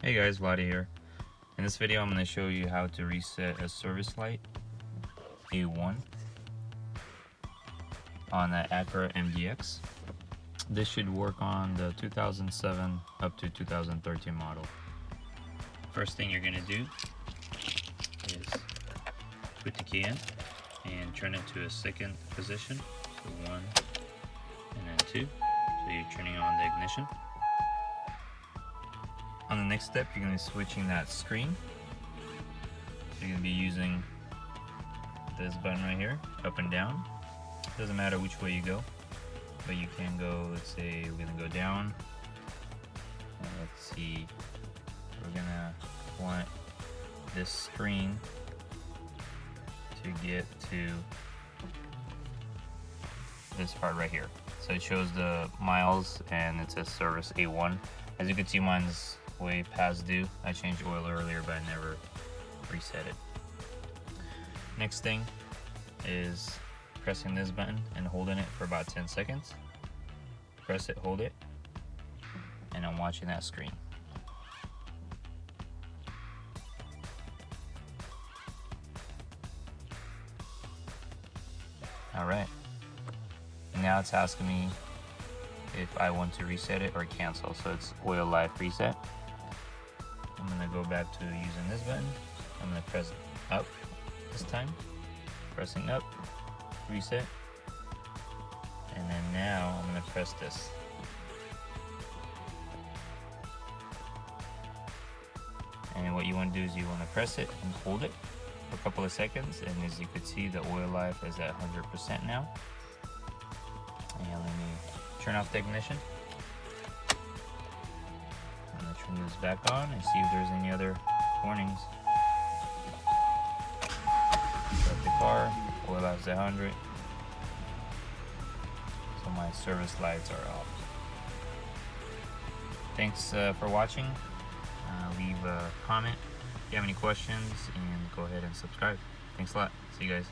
Hey guys, Vladi here. In this video I'm going to show you how to reset a service light A1 on the Acura MDX. This should work on the 2007 up to 2013 model. First thing you're going to do is put the key in and turn it to a second position. So 1 and then 2. So you're turning on the ignition. On the next step, you're going to be switching that screen. So you're going to be using this button right here, up and down. Doesn't matter which way you go, but you can go, let's say we're going to go down. Let's see, we're going to want this screen to get to this part right here. So it shows the miles and it says service A1. As you can see, mine's way past due. I changed oil earlier, but I never reset it. Next thing is pressing this button and holding it for about 10 seconds. Press it, hold it, and I'm watching that screen. Alright, now it's asking me if I want to reset it or cancel. So it's oil life reset. I'm going to go back to using this button. I'm going to press up this time. Pressing up, reset. And then now I'm going to press this. And what you want to do is you want to press it and hold it for a couple of seconds. And as you can see, the oil life is at 100% now. And let me turn off the ignition. I'm going to turn this back on and see if there's any other warnings. Start the car, oil life's at 100. So my service lights are off. Thanks for watching. Leave a comment if you have any questions and go ahead and subscribe. Thanks a lot. See you guys.